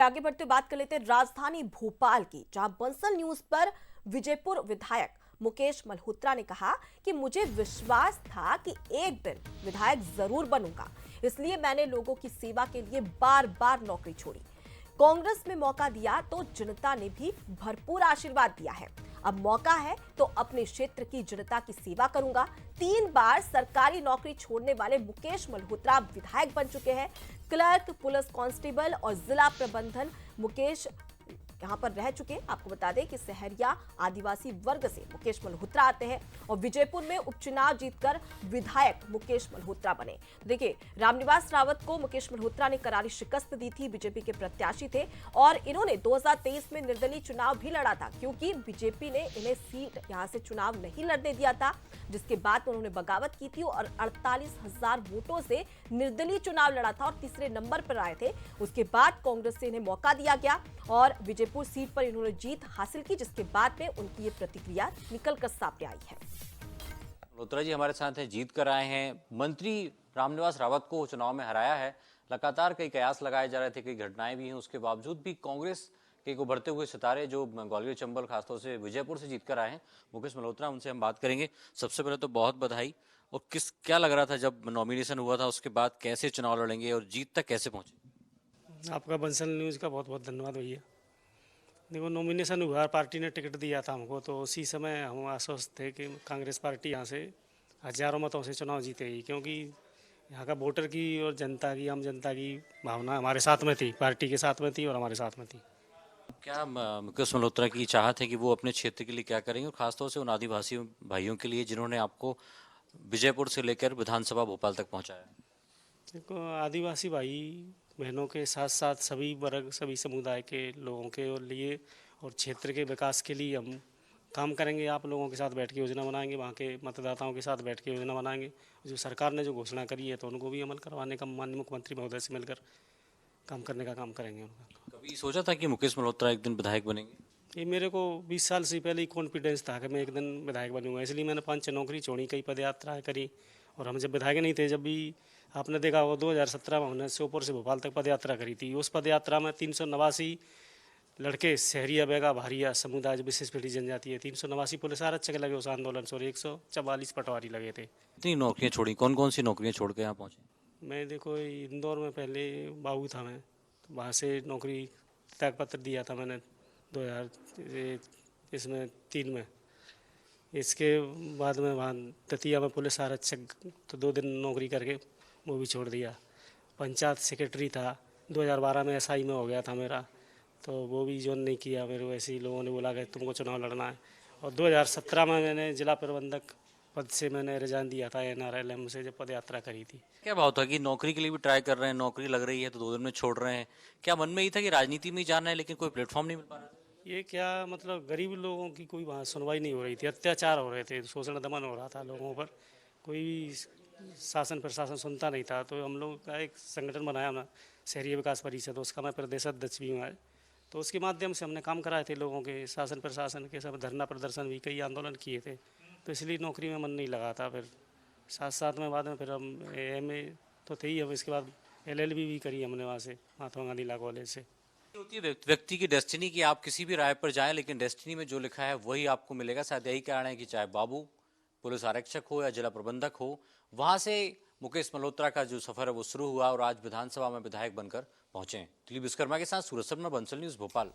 आगे बढ़ते बात कर लेते हैं राजधानी भोपाल की, जहां बंसल न्यूज पर विजयपुर विधायक मुकेश मल्होत्रा ने कहा कि मुझे विश्वास था कि एक दिन विधायक जरूर बनूंगा, इसलिए मैंने लोगों की सेवा के लिए बार बार नौकरी छोड़ी। कांग्रेस में मौका दिया तो जनता ने भी भरपूर आशीर्वाद दिया है। अब मौका है तो अपने क्षेत्र की जनता की सेवा करूंगा। 3 बार सरकारी नौकरी छोड़ने वाले मुकेश मल्होत्रा विधायक बन चुके हैं। क्लर्क, पुलिस कांस्टेबल और जिला प्रबंधन मुकेश यहां पर रह चुके। आपको बता दें कि सहरिया आदिवासी वर्ग से मुकेश मल्होत्रा आते हैं और विजयपुर में उपचुनाव जीतकर विधायक मुकेश मल्होत्रा बने। देखिए, रामनिवास रावत को मुकेश मल्होत्रा ने करारी शिकस्त दी थी, बीजेपी के प्रत्याशी थे और इन्होंने 2023 में निर्दलीय चुनाव भी लड़ा था, क्योंकि बीजेपी ने इन्हें सीट यहां से चुनाव नहीं लड़ने दिया था, जिसके बाद उन्होंने बगावत की थी और 48,000 वोटों से निर्दलीय चुनाव लड़ा था और तीसरे नंबर पर आए थे। उसके बाद कांग्रेस से इन्हें मौका दिया गया और विजयपुर सीट पर इन्होंने जीत हासिल की, जिसके बाद में उनकी ये प्रतिक्रिया निकलकर सामने आई है। मल्होत्रा जी हमारे साथ हैं, जीत कर आए हैं। मंत्री रामनिवास रावत को चुनाव में हराया है। लगातार कई कयास लगाए जा रहे थे, कई घटनाएं भी हैं, उसके बावजूद भी कांग्रेस के उभरते हुए सितारे जो ग्वालियर, चंबल, खासतौर से विजयपुर से जीत कर आए हैं, मुकेश मल्होत्रा, उनसे हम बात करेंगे। सबसे पहले तो बहुत बधाई। और क्या लग रहा था जब नॉमिनेशन हुआ था, उसके बाद कैसे चुनाव लड़ेंगे और जीत तक कैसे पहुंचे? आपका बंसल न्यूज़ का बहुत बहुत धन्यवाद भैया। देखो, नॉमिनेशन हुआ, पार्टी ने टिकट दिया था हमको, तो उसी समय हम आश्वस्त थे कि कांग्रेस पार्टी यहाँ से हजारों मतों से चुनाव जीतेगी, क्योंकि यहाँ का वोटर की और जनता की, आम जनता की भावना हमारे साथ में थी, पार्टी के साथ में थी और हमारे साथ में थी। क्या मुकेश मल्होत्रा की चाहत है कि वो अपने क्षेत्र के लिए क्या करेंगे, और खासतौर से उन आदिवासी भाइयों के लिए जिन्होंने आपको विजयपुर से लेकर विधानसभा भोपाल तक पहुंचाया? देखो, आदिवासी भाई बहनों के साथ साथ सभी वर्ग, सभी समुदाय के लोगों के और लिए और क्षेत्र के विकास के लिए हम काम करेंगे। आप लोगों के साथ बैठ के योजना बनाएंगे, वहाँ के मतदाताओं के साथ बैठ के योजना बनाएंगे। जो सरकार ने जो घोषणा करी है तो उनको भी अमल करवाने का माननीय मुख्यमंत्री महोदय से मिलकर काम करने का काम करेंगे उनका। कभी सोचा था कि मुकेश मल्होत्रा एक दिन विधायक बनेंगे? ये मेरे को 20 साल से पहले ही कॉन्फिडेंस था कि मैं एक दिन विधायक बनूंगा, इसलिए मैंने 5 नौकरी छोड़ी, कई पद यात्राएँ करी। और हम जब विधायक नहीं थे, जब भी आपने देखा होगा 2017 में हमने श्योपुर से भोपाल तक पद यात्रा करी थी। उस पद यात्रा में 389 लड़के सहरिया, बैगा, भारिया समुदाय जो विशेष पीढ़ी जनजाति है, 389 पुलिस आरक्षक लगे उस आंदोलन से और 144 पटवारी लगे थे। इतनी नौकरियां छोड़ी, कौन कौन सी नौकरियां छोड़ के यहाँ पहुंचे? मैं देखो, इंदौर में पहले बाबू था मैं, तो वहाँ से नौकरी त्याग पत्र दिया था मैंने 2003 में। इसके बाद में वहाँ दतिया में पुलिस आरक्षक, तो 2 दिन नौकरी करके वो भी छोड़ दिया। पंचायत सेक्रेटरी था, 2012 में एसआई में हो गया था मेरा, तो वो भी ज्वाइन नहीं किया। मेरे वैसे ही लोगों ने बोला कि तुमको चुनाव लड़ना है। और 2017 में मैंने जिला प्रबंधक पद से मैंने रिजाइन दिया था NRLM से, जब पद यात्रा करी थी। क्या भाव था कि नौकरी के लिए भी ट्राई कर रहे हैं, नौकरी लग रही है तो 2 दिन में छोड़ रहे हैं? क्या मन में ही था कि राजनीति में ही जाना है, लेकिन कोई प्लेटफॉर्म नहीं मिल पा रहा था? ये क्या मतलब, गरीब लोगों की कोई वहाँ सुनवाई नहीं हो रही थी, अत्याचार हो रहे थे, शोषण दमन हो रहा था लोगों पर, कोई शासन प्रशासन सुनता नहीं था। तो हम लोग का एक संगठन बनाया हमने, शहरी विकास परिषद, उसका मैं प्रदेश अध्यक्ष भी हूँ आज। तो उसके माध्यम से हमने काम कराए थे लोगों के, शासन प्रशासन के, सब धरना प्रदर्शन भी, कई आंदोलन किए थे। तो इसलिए नौकरी में मन नहीं लगा था। फिर साथ साथ में बाद में फिर हम MA तो थे ही, हम इसके बाद LLB भी करी हमने वहाँ से, महात्मा गांधी लॉ कॉलेज से। होती है व्यक्ति की डेस्टिनी कि आप किसी भी राय पर जाएं, लेकिन डेस्टिनी में जो लिखा है वही आपको मिलेगा। शायद यही कारण है कि चाहे बाबू पुलिस आरक्षक हो या जिला प्रबंधक हो, वहां से मुकेश मल्होत्रा का जो सफर है वो शुरू हुआ और आज विधानसभा में विधायक बनकर पहुंचे। दिलीप विश्वकर्मा के साथ सूरज शर्मा, बंसल न्यूज, भोपाल।